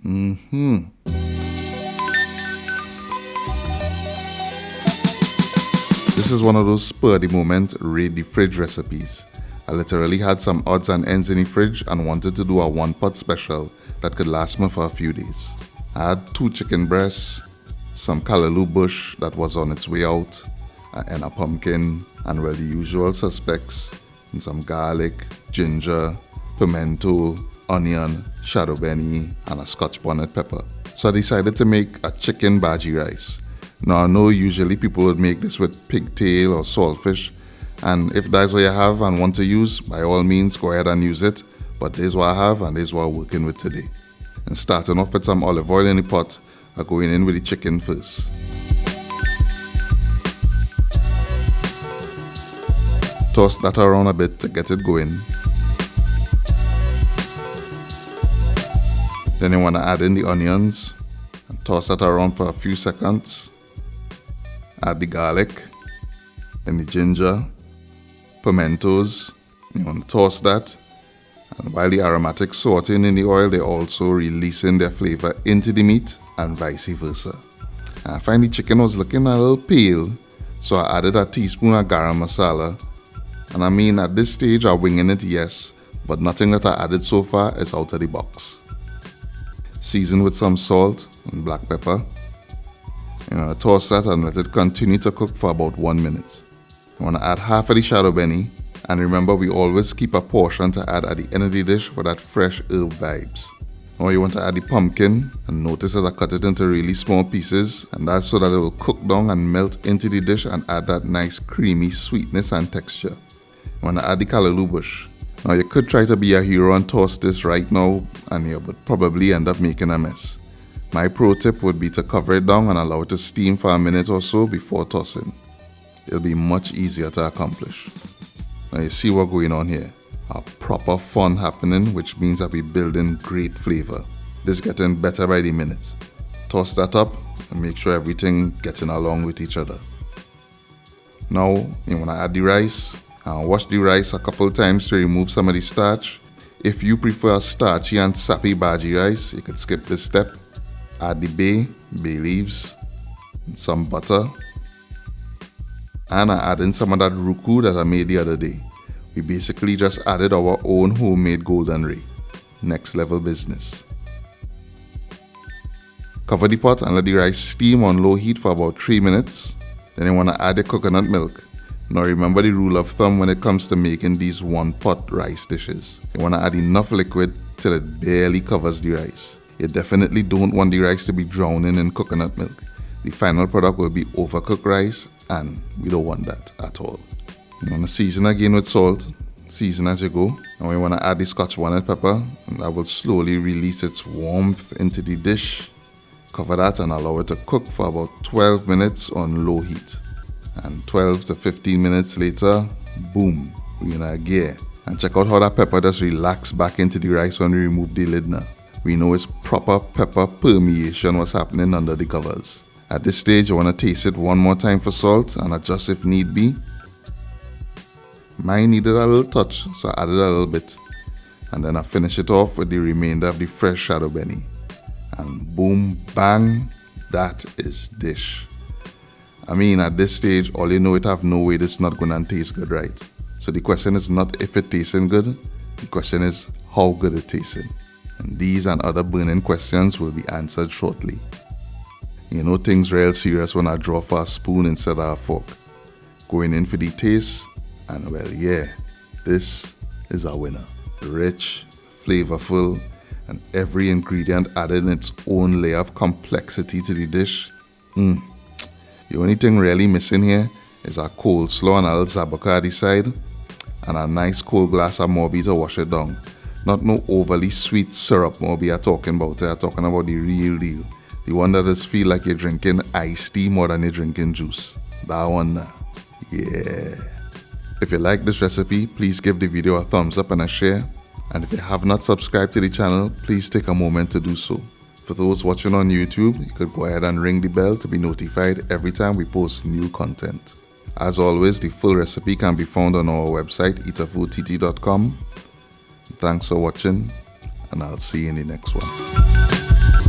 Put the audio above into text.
This is one of those spur-of-the-moment, raid-the-fridge recipes. I literally had some odds and ends in the fridge and wanted to do a one-pot special that could last me for a few days. I had 2 chicken breasts, some callaloo bush that was on its way out, and a pumpkin, and well, the usual suspects, and some garlic, ginger, pimento, onion, shadow benny, and a scotch bonnet pepper. So I decided to make a chicken bhaji rice. Now I know usually people would make this with pigtail or saltfish, and if that's what you have and want to use, by all means go ahead and use it, but this is what I have and this is what I'm working with today. And starting off with some olive oil in the pot, I'm going in with the chicken first. Toss that around a bit to get it going. Then you want to add in the onions and toss that around for a few seconds. Add the garlic and the ginger, pimentos. You want to toss that. And while the aromatics sauteing in the oil, they're also releasing their flavor into the meat and vice versa. I find the chicken was looking a little pale, so I added a teaspoon of garam masala. And I mean, at this stage, I'm winging it, yes, but nothing that I added so far is out of the box. Season with some salt and black pepper. You want to toss that and let it continue to cook for about 1 minute. You want to add half of the shadow benny, and remember we always keep a portion to add at the end of the dish for that fresh herb vibes. Now you want to add the pumpkin, and notice that I cut it into really small pieces, and that's so that it will cook down and melt into the dish and add that nice creamy sweetness and texture. You want to add the callaloo bush. Now you could try to be a hero and toss this right now, and you would probably end up making a mess. My pro tip would be to cover it down and allow it to steam for a minute or so before tossing. It'll be much easier to accomplish. Now you see what's going on here. A proper fun happening, which means that we're building great flavor. This is getting better by the minute. Toss that up and make sure everything getting along with each other. Now you want to add the rice. Wash the rice a couple times to remove some of the starch. If you prefer starchy and sappy bhaji rice, you could skip this step. Add the bay leaves, and some butter. And I add in some of that ruku that I made the other day. We basically just added our own homemade golden ray. Next level business. Cover the pot and let the rice steam on low heat for about 3 minutes. Then you want to add the coconut milk. Now remember the rule of thumb when it comes to making these one-pot rice dishes. You want to add enough liquid till it barely covers the rice. You definitely don't want the rice to be drowning in coconut milk. The final product will be overcooked rice, and we don't want that at all. You want to season again with salt. Season as you go. Now you want to add the scotch bonnet pepper, and that will slowly release its warmth into the dish. Cover that and allow it to cook for about 12 minutes on low heat. And 12 to 15 minutes later, boom, we're in a gear. And check out how that pepper just relaxed back into the rice when we remove the lid now. We know it's proper pepper permeation was happening under the covers. At this stage, you want to taste it one more time for salt and adjust if need be. Mine needed a little touch, so I added a little bit. And then I finish it off with the remainder of the fresh shadow benny. And boom, bang, that is dish. I mean, at this stage, all you know, it have no way this not gonna taste good, right? So the question is not if it tasting good, the question is how good it tasting. And these and other burning questions will be answered shortly. You know things real serious when I draw for a spoon instead of a fork. Going in for the taste, and well, yeah, this is a winner. Rich, flavorful, and every ingredient added its own layer of complexity to the dish. The only thing really missing here is a coleslaw and a little zabuka at the side, and a nice cold glass of morbi to wash it down. Not no overly sweet syrup morbi I'm talking about. I'm talking about the real deal. The one that just feel like you're drinking iced tea more than you're drinking juice. That one, yeah. If you like this recipe, please give the video a thumbs up and a share. And if you have not subscribed to the channel, please take a moment to do so. For those watching on YouTube, you could go ahead and ring the bell to be notified every time we post new content. As always, the full recipe can be found on our website, eatahfood.com. Thanks for watching, and I'll see you in the next one.